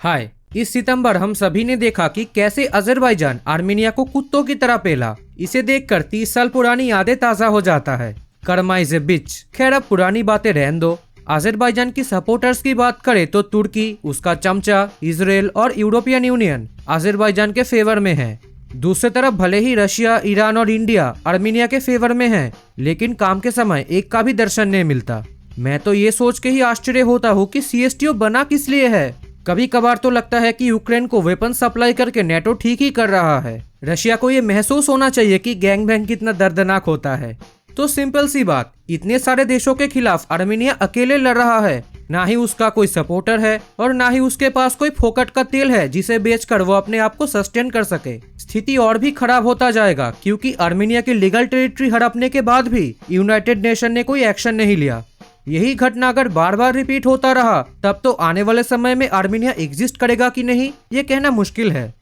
हाय। इस सितंबर हम सभी ने देखा कि कैसे अजरबैजान आर्मेनिया को कुत्तों की तरह पेला। इसे देखकर 30 साल पुरानी यादें ताजा हो जाता है। कर्मा इज ए बिच। खैर अब पुरानी बातें रहने दो। अजरबैजान की सपोर्टर्स की बात करें तो तुर्की, उसका चमचा, इजराइल और यूरोपियन यूनियन अजरबैजान के फेवर में है। दूसरी तरफ भले ही रशिया, ईरान और इंडिया आर्मेनिया के फेवर में है, लेकिन काम के समय एक का भी दर्शन नहीं मिलता। मैं तो ये सोच के ही आश्चर्य होता हूँ कि सीएसटीओ बना किस लिए है। कभी कभार तो लगता है कि यूक्रेन को वेपन सप्लाई करके नेटो ठीक ही कर रहा है। रशिया को ये महसूस होना चाहिए कि गैंग बैंग कितना दर्दनाक होता है। तो सिंपल सी बात, इतने सारे देशों के खिलाफ आर्मेनिया अकेले लड़ रहा है। ना ही उसका कोई सपोर्टर है और ना ही उसके पास कोई फोकट का तेल है जिसे बेचकर वो अपने आप को सस्टेन कर सके। स्थिति और भी खराब होता जाएगा क्योंकि आर्मेनिया की लीगल टेरिटरी हड़पने के बाद भी यूनाइटेड नेशन ने कोई एक्शन नहीं लिया। यही घटना अगर बार बार रिपीट होता रहा तब तो आने वाले समय में आर्मेनिया एग्जिस्ट करेगा कि नहीं ये कहना मुश्किल है।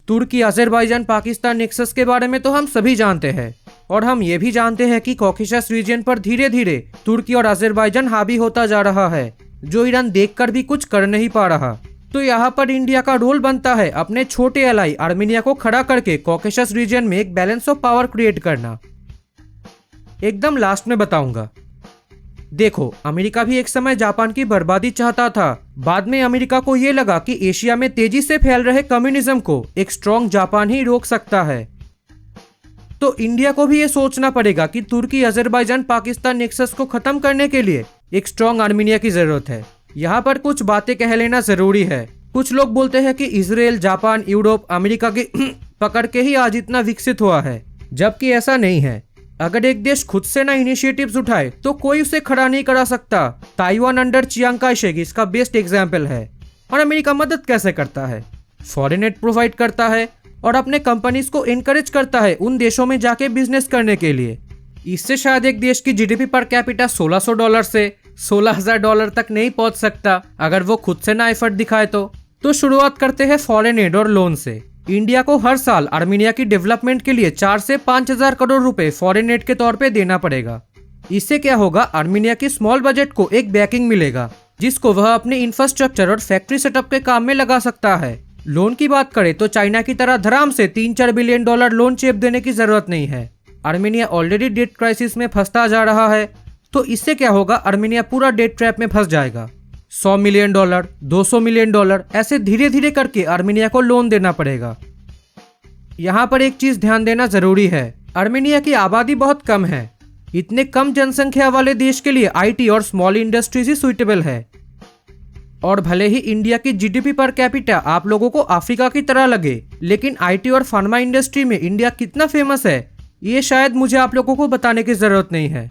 तुर्की अजरबैजान पाकिस्तान नेक्सस के बारे में तो हम सभी जानते हैं और हम ये भी जानते हैं कि कॉकेशस रीजन पर धीरे धीरे तुर्की और अजरबैजान हावी होता जा रहा है, जो ईरान देखकर भी कुछ कर नहीं पा रहा। तो यहाँ पर इंडिया का रोल बनता है अपने छोटे एलाई आर्मेनिया को खड़ा करके कॉकेशस रीजन में एक बैलेंस ऑफ पावर क्रिएट करना। एकदम लास्ट में बताऊंगा। देखो, अमेरिका भी एक समय जापान की बर्बादी चाहता था। बाद में अमेरिका को यह लगा कि एशिया में तेजी से फैल रहे कम्युनिज्म को एक स्ट्रॉन्ग जापान ही रोक सकता है। तो इंडिया को भी ये सोचना पड़ेगा कि तुर्की अजरबैजान पाकिस्तान नेक्सस को खत्म करने के लिए एक स्ट्रॉन्ग आर्मेनिया की जरूरत है। यहाँ पर कुछ बातें कह लेना जरूरी है। कुछ लोग बोलते हैं कि इजराइल, जापान, यूरोप, अमेरिका की पकड़ के ही आज इतना विकसित हुआ है, जबकि ऐसा नहीं है। अगर एक देश खुद से ना इनिशिएटिव्स उठाए तो कोई उसे खड़ा नहीं करा सकता। Taiwan under Chiang Kai Shek इसका बेस्ट एग्जाम्पल है। और अमेरिका मदद कैसे करता है? फॉरेन एड प्रोवाइड करता है और अपने कंपनीज को इनकरेज करता है उन देशों में जाके बिजनेस करने के लिए। इससे शायद एक देश की जीडीपी पर कैपिटा $1600 से $16,000 तक नहीं पहुंच सकता अगर वो खुद से ना एफर्ट दिखाए तो शुरुआत करते हैं फॉरेन एड और लोन से। इंडिया को हर साल आर्मेनिया की डेवलपमेंट के लिए 4 से 5,000 करोड़ रुपए फॉरेन एड के तौर पे देना पड़ेगा। इससे क्या होगा, आर्मेनिया की स्मॉल बजट को एक बैकिंग मिलेगा जिसको वह अपने इंफ्रास्ट्रक्चर और फैक्ट्री सेटअप के काम में लगा सकता है। लोन की बात करें तो चाइना की तरह धड़ाम से $3-4 बिलियन लोन चेप देने की जरूरत नहीं है। आर्मेनिया ऑलरेडी डेट क्राइसिस में फंसता जा रहा है, तो इससे क्या होगा, आर्मेनिया पूरा डेट ट्रैप में फंस जाएगा। $100 मिलियन, $200 मिलियन ऐसे धीरे धीरे करके आर्मेनिया को लोन देना पड़ेगा। यहाँ पर एक चीज ध्यान देना जरूरी है, आर्मेनिया की आबादी बहुत कम है। इतने कम जनसंख्या वाले देश के लिए आईटी और स्मॉल इंडस्ट्रीज ही सुइटेबल है। और भले ही इंडिया की जीडीपी पर कैपिटा आप लोगों को अफ्रीका की तरह लगे, लेकिन आईटी और फार्मा इंडस्ट्री में इंडिया कितना फेमस है ये शायद मुझे आप लोगों को बताने की जरूरत नहीं है।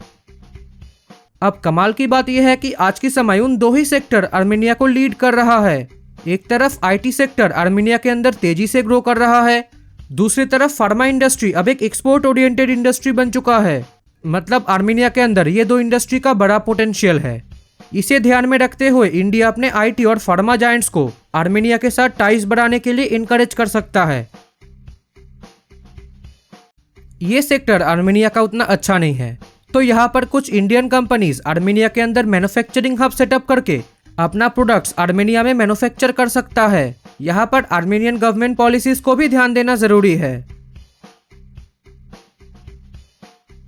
अब कमाल की बात यह है कि आज के समय उन दो ही सेक्टर आर्मेनिया को लीड कर रहा है। एक तरफ आईटी सेक्टर आर्मेनिया के अंदर तेजी से ग्रो कर रहा है, दूसरी तरफ फार्मा इंडस्ट्री अब एक एक्सपोर्ट ओरिएंटेड इंडस्ट्री बन चुका है। मतलब आर्मेनिया के अंदर ये दो इंडस्ट्री का बड़ा पोटेंशियल है। इसे ध्यान में रखते हुए इंडिया अपने आईटी और फार्मा जायंट्स को आर्मेनिया के साथ टाइज बढ़ाने के लिए इनकरेज कर सकता है। ये सेक्टर आर्मेनिया का उतना अच्छा नहीं है, तो यहाँ पर कुछ इंडियन कंपनीज आर्मेनिया के अंदर मैन्युफैक्चरिंग हब सेटअप करके अपना प्रोडक्ट्स आर्मेनिया में मैन्युफैक्चर कर सकता है। यहाँ पर आर्मेनियन गवर्नमेंट पॉलिसीज को भी ध्यान देना जरूरी है।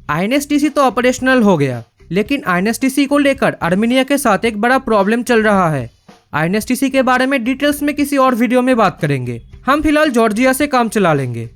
आईएनएसटीसी तो ऑपरेशनल हो गया, लेकिन आईएनएसटीसी को लेकर आर्मेनिया के साथ एक बड़ा प्रॉब्लम चल रहा है। आईएनएसटीसी के बारे में डिटेल्स में किसी और वीडियो में बात करेंगे। हम फिलहाल जॉर्जिया से काम चला लेंगे।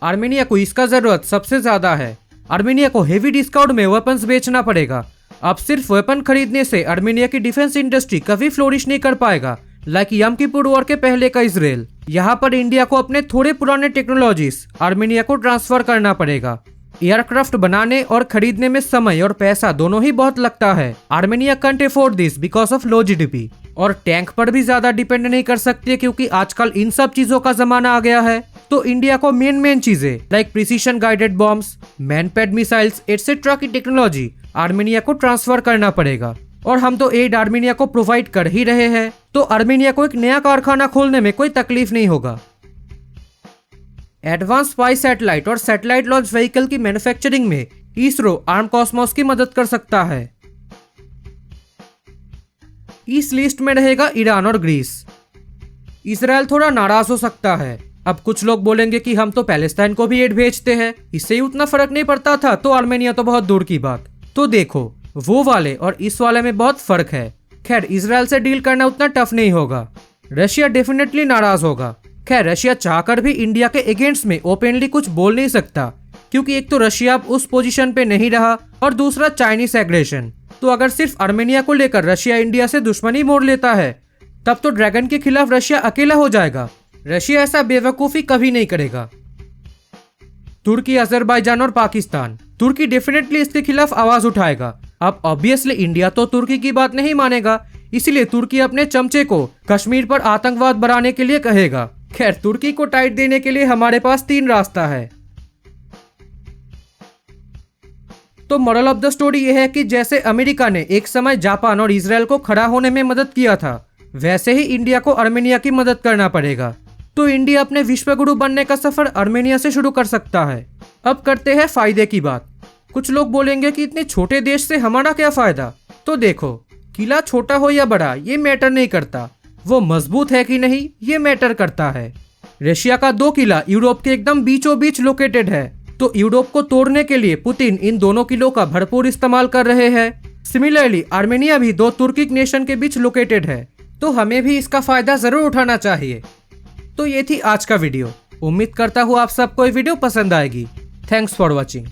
आर्मेनिया को इसका जरूरत सबसे ज्यादा है। आर्मेनिया को हेवी डिस्काउंट में वेपन्स बेचना पड़ेगा। अब सिर्फ वेपन खरीदने से आर्मेनिया की डिफेंस इंडस्ट्री कभी फ्लोरिश नहीं कर पाएगा, लाइक यम किपुर वॉर के पहले का इजराइल। यहाँ पर इंडिया को अपने थोड़े पुराने टेक्नोलॉजीज आर्मेनिया को ट्रांसफर करना पड़ेगा। एयरक्राफ्ट बनाने और खरीदने में समय और पैसा दोनों ही बहुत लगता है। Armenia can't afford this because of low GDP. और टैंक पर भी ज्यादा डिपेंड नहीं कर सकती क्योंकि आजकल इन सब चीजों का जमाना आ गया है। तो इंडिया को मेन चीजें like precision guided bombs, MANPADS missiles etcetera की टेक्नोलॉजी आर्मेनिया को ट्रांसफर करना पड़ेगा। और हम तो एड आर्मेनिया को प्रोवाइड कर ही रहे हैं, तो आर्मेनिया को एक नया कारखाना खोलने में कोई तकलीफ नहीं होगा। एडवांस स्पाई सैटेलाइट और सैटेलाइट लॉन्च व्हीकल की मैन्युफैक्चरिंग में इसरो आर्म कॉस्मोस की मदद कर सकता है। इस लिस्ट में रहेगा ईरान और ग्रीस। इसराइल थोड़ा नाराज हो सकता है। अब कुछ लोग बोलेंगे कि हम तो पैलेस्टाइन को भी एड भेजते हैं, इससे ही उतना फर्क नहीं पड़ता था, तो आर्मेनिया तो बहुत दूर की बात। तो देखो, वो वाले और इस वाले में बहुत फर्क है। खैर, इसराइल से डील करना उतना टफ नहीं होगा। रशिया डेफिनेटली नाराज होगा। खैर, रशिया चाहकर भी इंडिया के अगेंस्ट में ओपनली कुछ बोल नहीं सकता, क्योंकि एक तो रशिया अब उस पोजीशन पे नहीं रहा और दूसरा चाइनीस एग्रेशन। तो अगर सिर्फ आर्मेनिया को लेकर रशिया इंडिया से दुश्मनी मोड़ लेता है, तब तो ड्रैगन के खिलाफ रशिया अकेला हो जाएगा। रशिया ऐसा बेवकूफी कभी नहीं करेगा। तुर्की, अजरबैजान और पाकिस्तान। तुर्की डेफिनेटली इसके खिलाफ आवाज उठाएगा। अब ऑब्वियसली इंडिया तो तुर्की की बात नहीं मानेगा, इसलिए तुर्की अपने चमचे को कश्मीर पर आतंकवाद बढ़ाने के लिए कहेगा। खैर, तुर्की को टाइट देने के लिए हमारे पास 3 रास्ता है। तो मोरल ऑफ द स्टोरी यह है कि जैसे अमेरिका ने एक समय जापान और इजराइल को खड़ा होने में मदद किया था, वैसे ही इंडिया को आर्मेनिया की मदद करना पड़ेगा। तो इंडिया अपने विश्वगुरु बनने का सफर आर्मेनिया से शुरू कर सकता है। अब करते हैं फायदे की बात। कुछ लोग बोलेंगे कि इतने छोटे देश से हमारा क्या फायदा। तो देखो, किला छोटा हो या बड़ा ये मैटर नहीं करता, वो मजबूत है कि नहीं ये मैटर करता है। रशिया का 2 किला यूरोप के एकदम बीचों बीच लोकेटेड है, तो यूरोप को तोड़ने के लिए पुतिन इन दोनों किलों का भरपूर इस्तेमाल कर रहे हैं। सिमिलरली आर्मेनिया भी 2 तुर्किक नेशन के बीच लोकेटेड है, तो हमें भी इसका फायदा जरूर उठाना चाहिए। तो ये थी आज का वीडियो। उम्मीद करता हूँ आप सबको ये वीडियो पसंद आएगी। Thanks for watching.